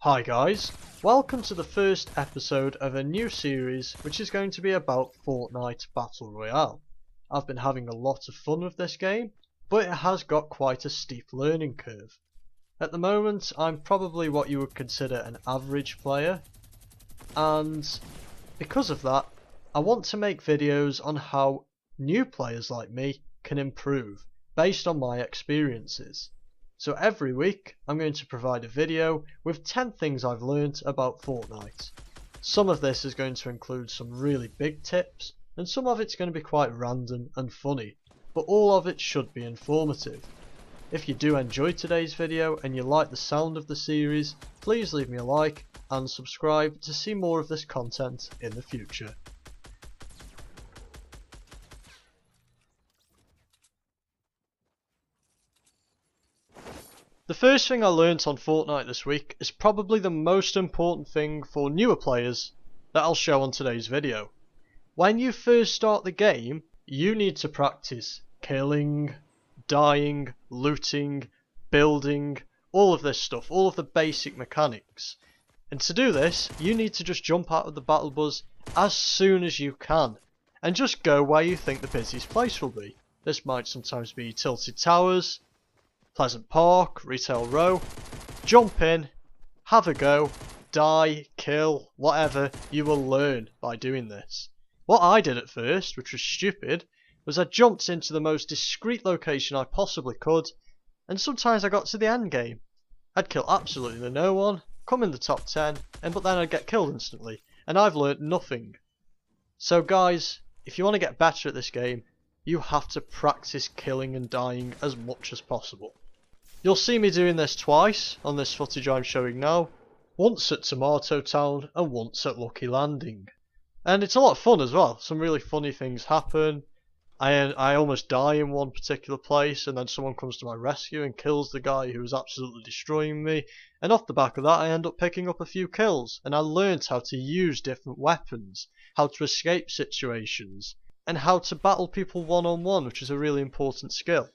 Hi guys, welcome to the first episode of a new series which is going to be about Fortnite Battle Royale. I've been having a lot of fun with this game, but it has got quite a steep learning curve. At the moment I'm probably what you would consider an average player, and because of that I want to make videos on how new players like me can improve based on my experiences. So every week I'm going to provide a video with 10 things I've learned about Fortnite. Some of this is going to include some really big tips, and some of it's going to be quite random and funny, but all of it should be informative. If you do enjoy today's video and you like the sound of the series, please leave me a like and subscribe to see more of this content in the future. The first thing I learnt on Fortnite this week is probably the most important thing for newer players that I'll show on today's video. When you first start the game, you need to practice killing, dying, looting, building, all of this stuff, all of the basic mechanics. And to do this, you need to just jump out of the battle bus as soon as you can, and just go where you think the busiest place will be. This might sometimes be Tilted Towers, Pleasant Park, Retail Row. Jump in, have a go, die, kill, whatever. You will learn by doing this. What I did at first, which was stupid, was I jumped into the most discreet location I possibly could, and sometimes I got to the end game. I'd kill absolutely no one, come in the top 10, but then I'd get killed instantly, and I've learnt nothing. So guys, if you want to get better at this game, you have to practice killing and dying as much as possible. You'll see me doing this twice on this footage I'm showing now, once at Tomato Town and once at Lucky Landing. And it's a lot of fun as well, some really funny things happen. I almost die in one particular place, and then someone comes to my rescue and kills the guy who was absolutely destroying me, and off the back of that I end up picking up a few kills, and I learnt how to use different weapons, how to escape situations, and how to battle people one-on-one, which is a really important skill.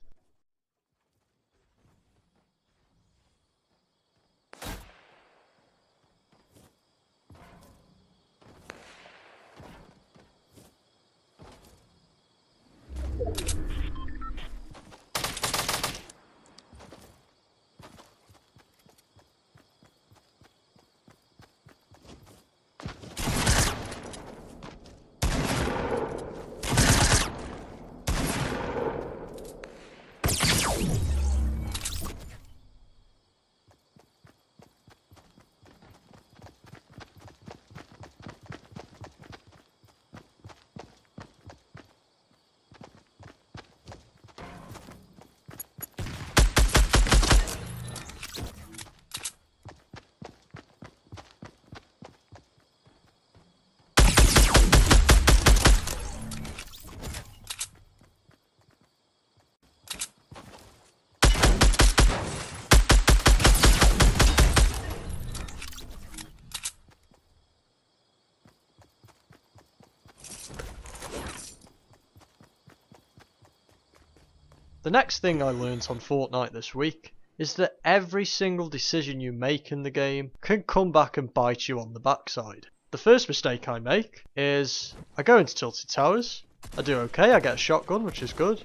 The next thing I learnt on Fortnite this week is that every single decision you make in the game can come back and bite you on the backside. The first mistake I make is I go into Tilted Towers, I do okay, I get a shotgun, which is good,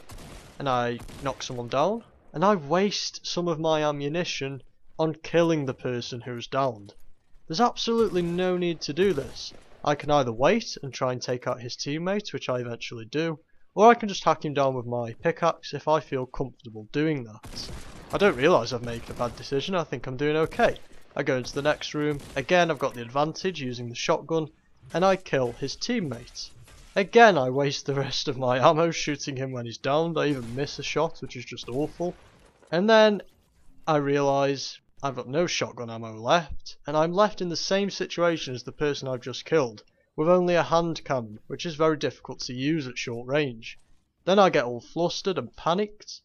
and I knock someone down, and I waste some of my ammunition on killing the person who's downed. There's absolutely no need to do this. I can either wait and try and take out his teammates, which I eventually do, or I can just hack him down with my pickaxe if I feel comfortable doing that. I don't realise I've made a bad decision, I think I'm doing okay. I go into the next room, again I've got the advantage using the shotgun, and I kill his teammate. Again I waste the rest of my ammo shooting him when he's downed, I even miss a shot, which is just awful. And then I realise I've got no shotgun ammo left, and I'm left in the same situation as the person I've just killed, with only a hand cannon, which is very difficult to use at short range. Then I get all flustered and panicked.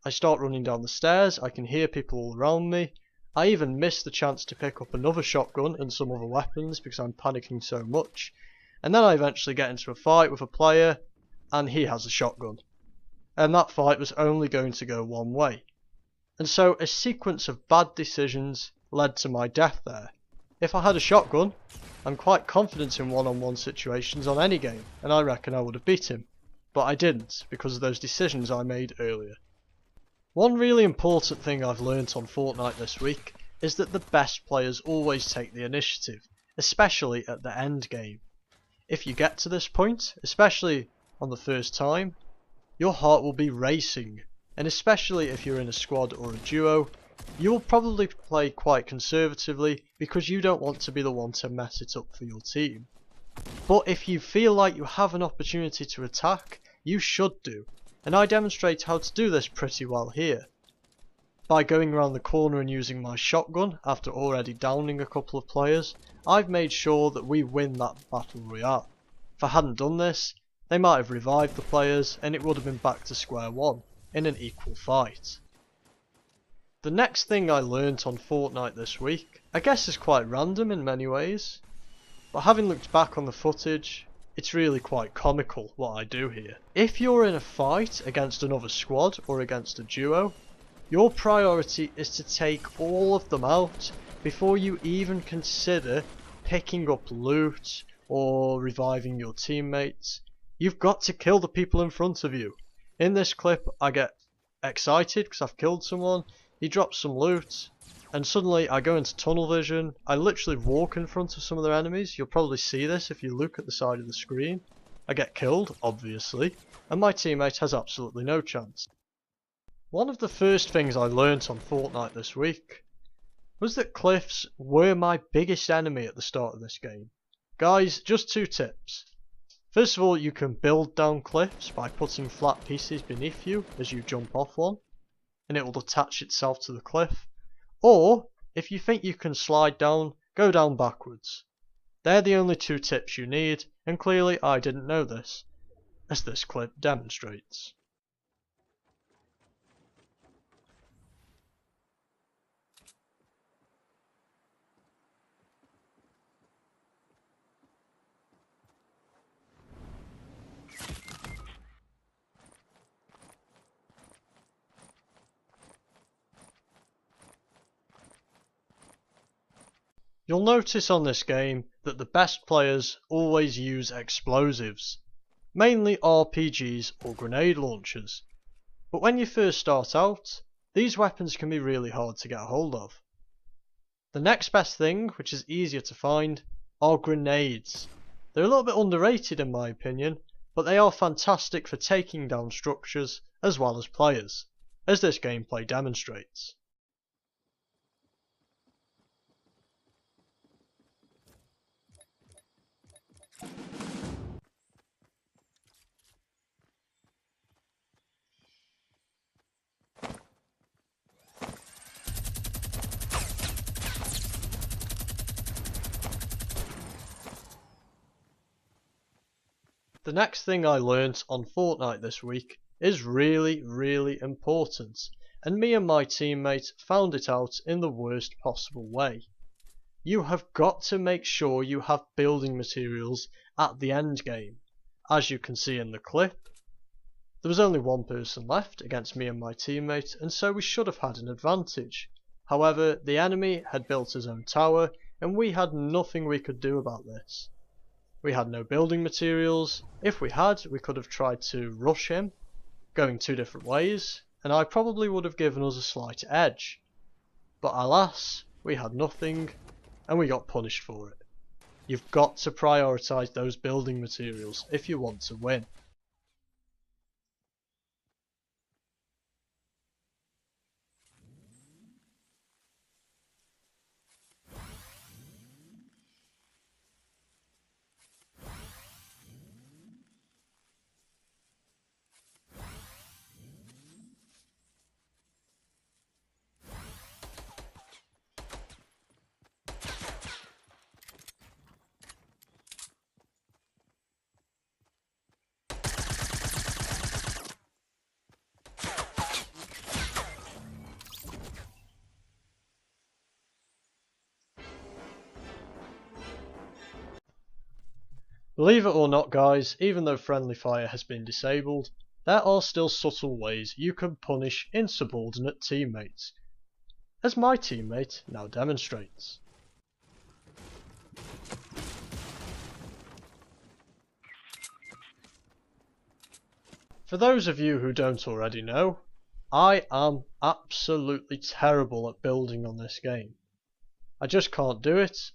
I start running down the stairs, I can hear people all around me. I even miss the chance to pick up another shotgun and some other weapons because I'm panicking so much. And then I eventually get into a fight with a player, and he has a shotgun. And that fight was only going to go one way. And so a sequence of bad decisions led to my death there. If I had a shotgun, I'm quite confident in one-on-one situations on any game, and I reckon I would have beat him. But I didn't, because of those decisions I made earlier. One really important thing I've learnt on Fortnite this week is that the best players always take the initiative, especially at the end game. If you get to this point, especially on the first time, your heart will be racing, and especially if you're in a squad or a duo, you will probably play quite conservatively because you don't want to be the one to mess it up for your team. But if you feel like you have an opportunity to attack, you should do, and I demonstrate how to do this pretty well here. By going around the corner and using my shotgun after already downing a couple of players, I've made sure that we win that Battle Royale. If I hadn't done this, they might have revived the players and it would have been back to square one in an equal fight. The next thing I learnt on Fortnite this week, I guess is quite random in many ways, but having looked back on the footage, it's really quite comical what I do here. If you're in a fight against another squad or against a duo, your priority is to take all of them out before you even consider picking up loot or reviving your teammates. You've got to kill the people in front of you. In this clip I get excited because I've killed someone, he drops some loot, and suddenly I go into tunnel vision. I literally walk in front of some of their enemies. You'll probably see this if you look at the side of the screen. I get killed, obviously, and my teammate has absolutely no chance. One of the first things I learnt on Fortnite this week was that cliffs were my biggest enemy at the start of this game. Guys, just 2 tips. First of all, you can build down cliffs by putting flat pieces beneath you as you jump off one, and it will attach itself to the cliff. Or, if you think you can slide down, go down backwards. They're the only 2 tips you need, and clearly I didn't know this, as this clip demonstrates. You'll notice on this game that the best players always use explosives, mainly RPGs or grenade launchers. But when you first start out, these weapons can be really hard to get a hold of. The next best thing, which is easier to find, are grenades. They're a little bit underrated in my opinion, but they are fantastic for taking down structures as well as players, as this gameplay demonstrates. The next thing I learnt on Fortnite this week is really important, and me and my teammate found it out in the worst possible way. You have got to make sure you have building materials at the end game. As you can see in the clip, there was only 1 person left against me and my teammate, and so we should have had an advantage. However, the enemy had built his own tower, and we had nothing we could do about this. We had no building materials. If we had, we could have tried to rush him, going 2 different ways, and I probably would have given us a slight edge. But alas, we had nothing, and we got punished for it. You've got to prioritise those building materials if you want to win. Believe it or not guys, even though friendly fire has been disabled, there are still subtle ways you can punish insubordinate teammates, as my teammate now demonstrates. For those of you who don't already know, I am absolutely terrible at building on this game. I just can't do it.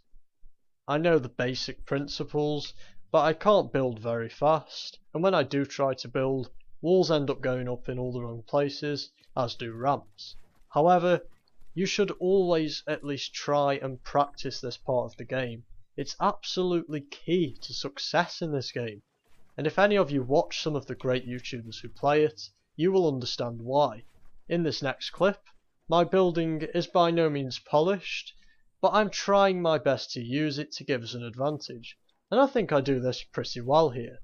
I know the basic principles, but I can't build very fast, and when I do try to build, walls end up going up in all the wrong places, as do ramps. However, you should always at least try and practice this part of the game. It's absolutely key to success in this game. And if any of you watch some of the great YouTubers who play it, you will understand why. In this next clip, my building is by no means polished, but I'm trying my best to use it to give us an advantage, and I think I do this pretty well here.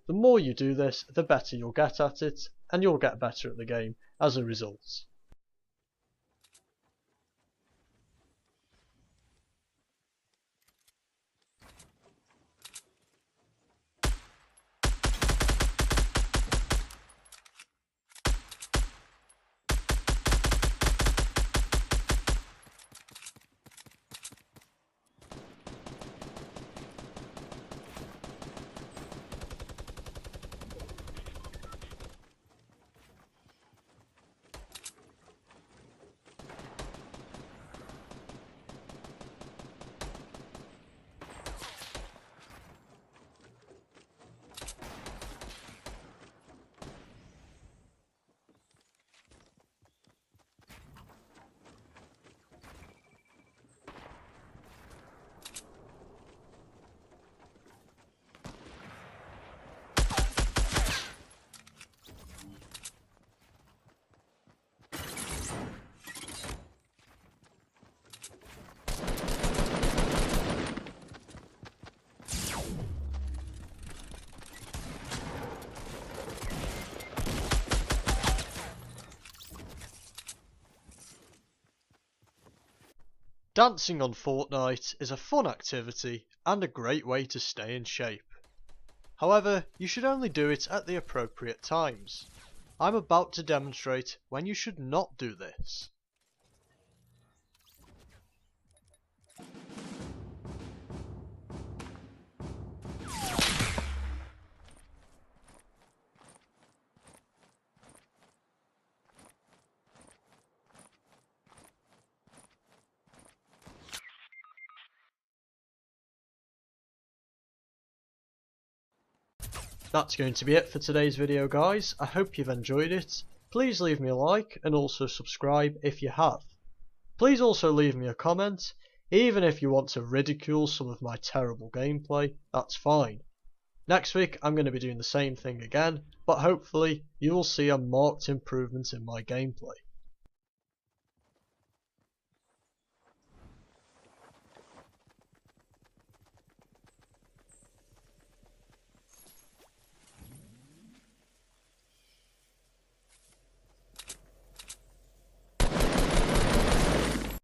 The more you do this, the better you'll get at it, and you'll get better at the game as a result. Dancing on Fortnite is a fun activity and a great way to stay in shape. However, you should only do it at the appropriate times. I'm about to demonstrate when you should not do this. That's going to be it for today's video, guys. I hope you've enjoyed it. Please leave me a like and also subscribe if you have. Please also leave me a comment. Even if you want to ridicule some of my terrible gameplay, that's fine. Next week I'm going to be doing the same thing again, but hopefully you will see a marked improvement in my gameplay.